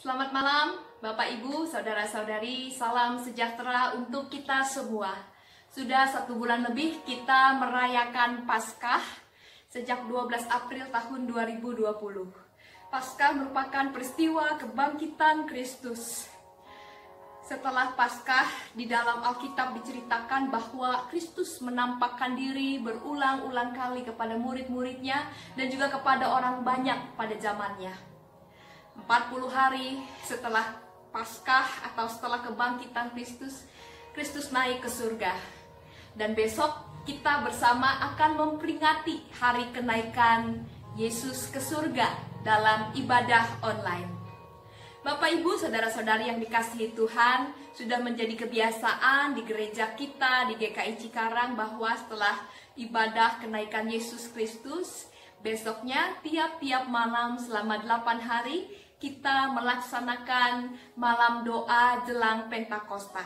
Selamat malam, Bapak Ibu, Saudara-saudari, salam sejahtera untuk kita semua. Sudah 1 bulan lebih kita merayakan Paskah sejak 12 April tahun 2020. Paskah merupakan peristiwa kebangkitan Kristus. Setelah Paskah, di dalam Alkitab diceritakan bahwa Kristus menampakkan diri berulang-ulang kali kepada murid-muridnya dan juga kepada orang banyak pada zamannya. 40 hari setelah Paskah atau setelah kebangkitan Kristus, Kristus naik ke surga. Dan besok kita bersama akan memperingati hari kenaikan Yesus ke surga dalam ibadah online. Bapak Ibu, saudara-saudari yang dikasihi Tuhan, sudah menjadi kebiasaan di gereja kita di GKI Cikarang bahwa setelah ibadah kenaikan Yesus Kristus, besoknya tiap-tiap malam selama 8 hari kita melaksanakan malam doa jelang Pentakosta.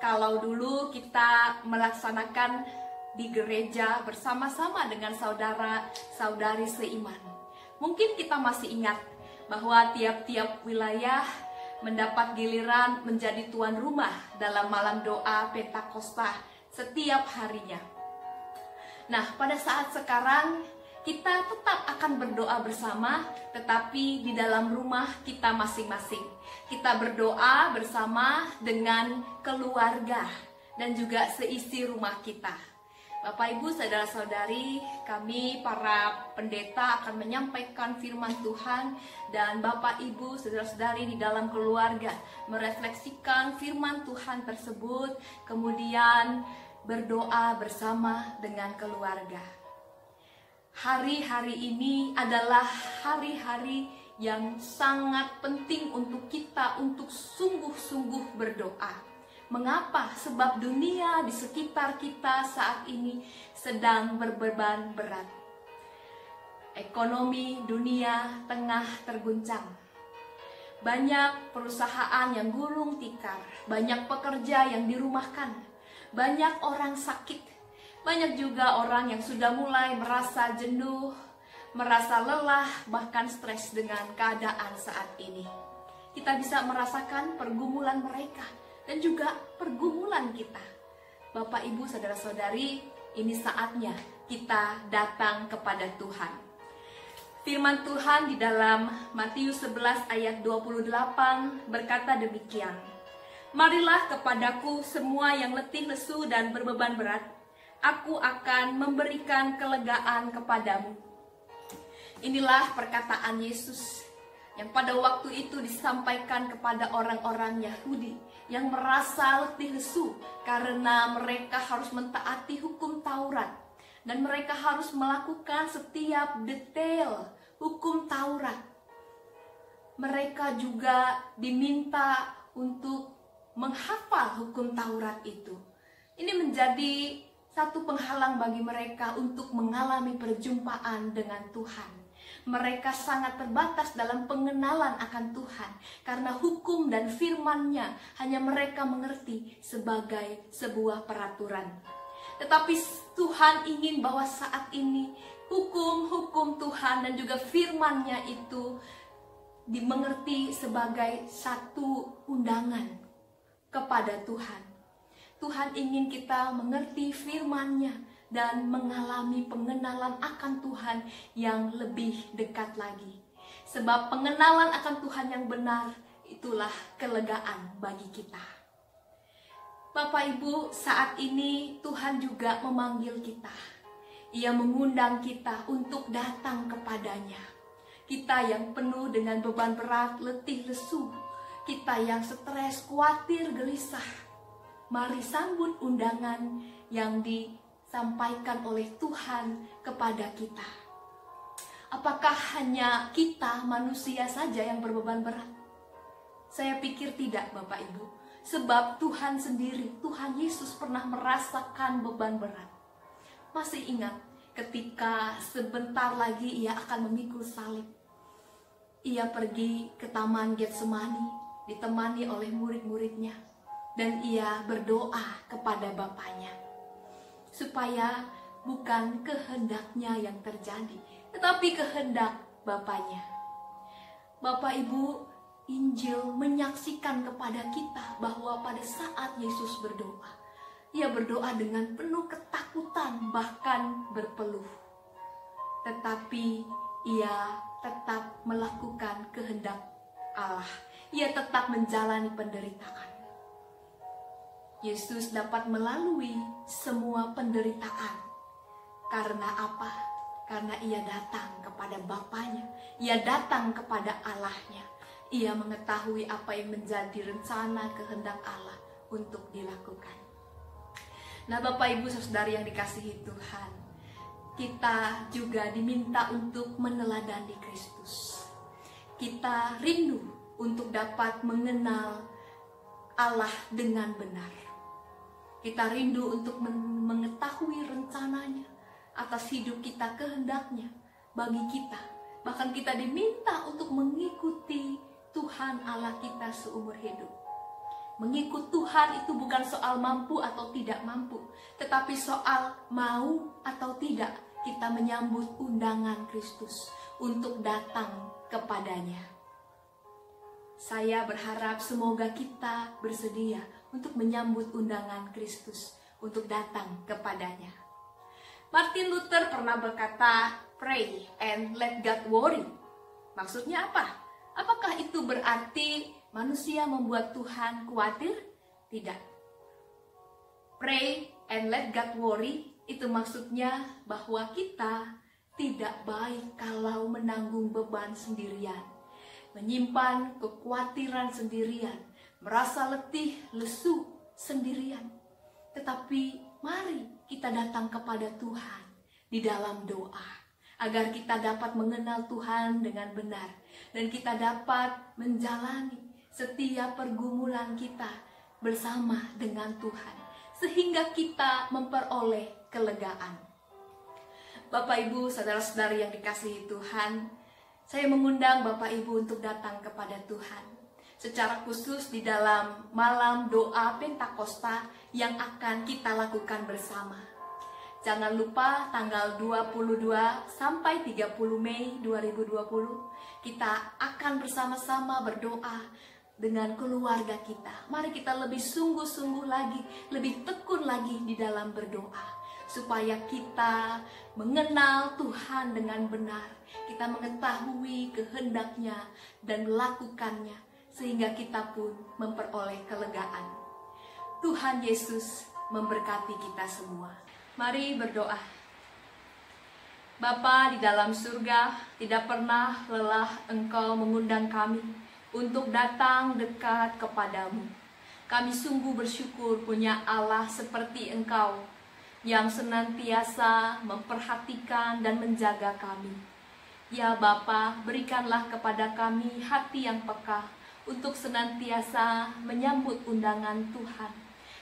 Kalau dulu kita melaksanakan di gereja bersama-sama dengan saudara-saudari seiman, mungkin kita masih ingat bahwa tiap-tiap wilayah mendapat giliran menjadi tuan rumah dalam malam doa Pentakosta setiap harinya. Nah, pada saat sekarang kita tetap akan berdoa bersama, tetapi di dalam rumah kita masing-masing. Kita berdoa bersama dengan keluarga dan juga seisi rumah kita. Bapak Ibu, saudara-saudari, kami para pendeta akan menyampaikan firman Tuhan, dan Bapak Ibu, saudara-saudari di dalam keluarga merefleksikan firman Tuhan tersebut, kemudian berdoa bersama dengan keluarga. Hari-hari ini adalah hari-hari yang sangat penting untuk kita untuk sungguh-sungguh berdoa. Mengapa? Sebab dunia di sekitar kita saat ini sedang berbeban berat. Ekonomi dunia tengah terguncang. Banyak perusahaan yang gulung tikar, banyak pekerja yang dirumahkan, banyak orang sakit. Banyak juga orang yang sudah mulai merasa jenuh, merasa lelah, bahkan stres dengan keadaan saat ini. Kita bisa merasakan pergumulan mereka dan juga pergumulan kita. Bapak, Ibu, saudara-saudari, ini saatnya kita datang kepada Tuhan. Firman Tuhan di dalam Matius 11 ayat 28 berkata demikian. Marilah kepadaku semua yang letih lesu dan berbeban berat, aku akan memberikan kelegaan kepadamu. Inilah perkataan Yesus yang pada waktu itu disampaikan kepada orang-orang Yahudi yang merasa letih lesu karena mereka harus mentaati hukum Taurat dan mereka harus melakukan setiap detail hukum Taurat. Mereka juga diminta untuk menghafal hukum Taurat itu. Ini menjadi satu penghalang bagi mereka untuk mengalami perjumpaan dengan Tuhan. Mereka sangat terbatas dalam pengenalan akan Tuhan karena hukum dan firman-Nya hanya mereka mengerti sebagai sebuah peraturan. Tetapi Tuhan ingin bahwa saat ini hukum-hukum Tuhan dan juga firman-Nya itu dimengerti sebagai satu undangan kepada Tuhan. Tuhan ingin kita mengerti firman-Nya dan mengalami pengenalan akan Tuhan yang lebih dekat lagi. Sebab pengenalan akan Tuhan yang benar itulah kelegaan bagi kita. Bapak Ibu, saat ini Tuhan juga memanggil kita. Ia mengundang kita untuk datang kepadanya. Kita yang penuh dengan beban berat, letih lesu. Kita yang stres, khawatir, gelisah. Mari sambut undangan yang disampaikan oleh Tuhan kepada kita. Apakah hanya kita manusia saja yang berbeban berat? Saya pikir tidak, Bapak Ibu. Sebab Tuhan sendiri, Tuhan Yesus pernah merasakan beban berat. Masih ingat ketika sebentar lagi Ia akan memikul salib. Ia pergi ke Taman Getsemani, ditemani oleh murid-muridnya. Dan ia berdoa kepada Bapaknya supaya bukan kehendaknya yang terjadi, tetapi kehendak Bapaknya. Bapak Ibu, Injil menyaksikan kepada kita bahwa pada saat Yesus berdoa, ia berdoa dengan penuh ketakutan, bahkan berpeluh. Tetapi ia tetap melakukan kehendak Allah. Ia tetap menjalani penderitaan. Yesus dapat melalui semua penderitaan. Karena apa? Karena ia datang kepada Bapanya. Ia datang kepada Allahnya. Ia mengetahui apa yang menjadi rencana kehendak Allah untuk dilakukan. Nah, Bapak Ibu Saudari yang dikasihi Tuhan, kita juga diminta untuk meneladani Kristus. Kita rindu untuk dapat mengenal Allah dengan benar. Kita rindu untuk mengetahui rencananya atas hidup kita, kehendaknya bagi kita. Bahkan kita diminta untuk mengikuti Tuhan Allah kita seumur hidup. Mengikut Tuhan itu bukan soal mampu atau tidak mampu, tetapi soal mau atau tidak kita menyambut undangan Kristus untuk datang kepadanya. Saya berharap semoga kita bersedia untuk menyambut undangan Kristus untuk datang kepadanya. Martin Luther pernah berkata, "Pray and let God worry." Maksudnya apa? Apakah itu berarti manusia membuat Tuhan khawatir? Tidak. Pray and let God worry itu maksudnya bahwa kita tidak baik kalau menanggung beban sendirian, menyimpan kekhawatiran sendirian, merasa letih, lesu sendirian. Tetapi mari kita datang kepada Tuhan di dalam doa, agar kita dapat mengenal Tuhan dengan benar, dan kita dapat menjalani setiap pergumulan kita bersama dengan Tuhan, sehingga kita memperoleh kelegaan. Bapak Ibu, saudara-saudari yang dikasihi Tuhan, saya mengundang Bapak Ibu untuk datang kepada Tuhan, secara khusus di dalam malam doa Pentakosta yang akan kita lakukan bersama. Jangan lupa tanggal 22 sampai 30 Mei 2020 kita akan bersama-sama berdoa dengan keluarga kita. Mari kita lebih sungguh-sungguh lagi, lebih tekun lagi di dalam berdoa, supaya kita mengenal Tuhan dengan benar, kita mengetahui kehendaknya dan melakukannya, sehingga kita pun memperoleh kelegaan. Tuhan Yesus memberkati kita semua. Mari berdoa. Bapa di dalam surga, tidak pernah lelah Engkau mengundang kami untuk datang dekat kepadamu. Kami sungguh bersyukur punya Allah seperti Engkau, yang senantiasa memperhatikan dan menjaga kami. Ya Bapa, berikanlah kepada kami hati yang peka untuk senantiasa menyambut undangan Tuhan,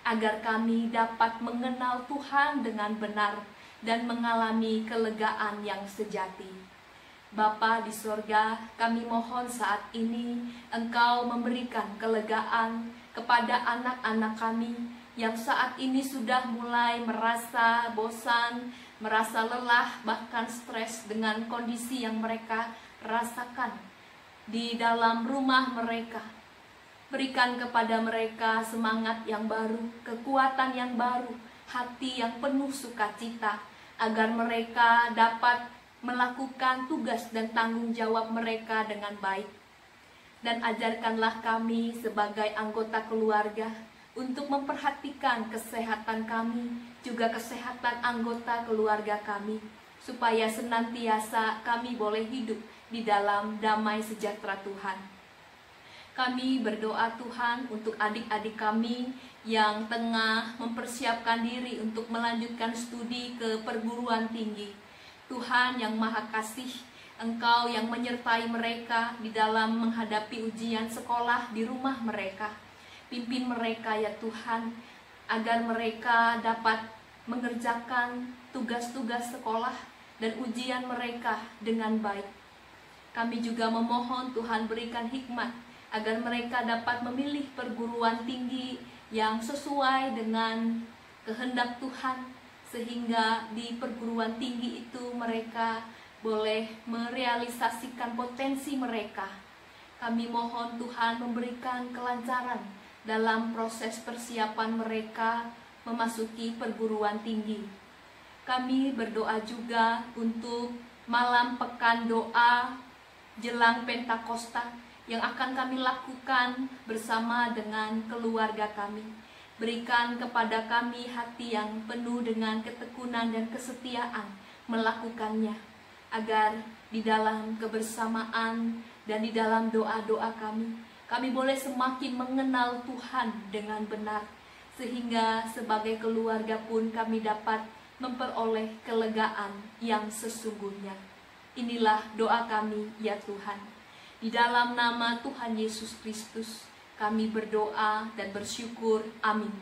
agar kami dapat mengenal Tuhan dengan benar dan mengalami kelegaan yang sejati. Bapa di sorga, kami mohon saat ini Engkau memberikan kelegaan kepada anak-anak kami yang saat ini sudah mulai merasa bosan, merasa lelah, bahkan stres dengan kondisi yang mereka rasakan di dalam rumah mereka. Berikan kepada mereka semangat yang baru, kekuatan yang baru, hati yang penuh sukacita, agar mereka dapat melakukan tugas dan tanggung jawab mereka dengan baik. Dan ajarkanlah kami sebagai anggota keluarga untuk memperhatikan kesehatan kami, juga kesehatan anggota keluarga kami, supaya senantiasa kami boleh hidup di dalam damai sejahtera Tuhan. Kami berdoa Tuhan untuk adik-adik kami yang tengah mempersiapkan diri untuk melanjutkan studi ke perguruan tinggi. Tuhan yang Maha Kasih, Engkau yang menyertai mereka di dalam menghadapi ujian sekolah di rumah mereka. Pimpin mereka ya Tuhan, agar mereka dapat mengerjakan tugas-tugas sekolah dan ujian mereka dengan baik. Kami juga memohon Tuhan berikan hikmat, agar mereka dapat memilih perguruan tinggi yang sesuai dengan kehendak Tuhan, sehingga di perguruan tinggi itu mereka boleh merealisasikan potensi mereka Kami mohon Tuhan memberikan kelancaran dalam proses persiapan mereka memasuki perguruan tinggi. Kami berdoa juga untuk malam pekan doa jelang Pentakosta yang akan kami lakukan bersama dengan keluarga kami. Berikan kepada kami hati yang penuh dengan ketekunan dan kesetiaan melakukannya, agar di dalam kebersamaan dan di dalam doa-doa kami boleh semakin mengenal Tuhan dengan benar, sehingga sebagai keluarga pun kami dapat memperoleh kelegaan yang sesungguhnya. Inilah doa kami ya Tuhan. Di dalam nama Tuhan Yesus Kristus kami berdoa dan bersyukur. Amin.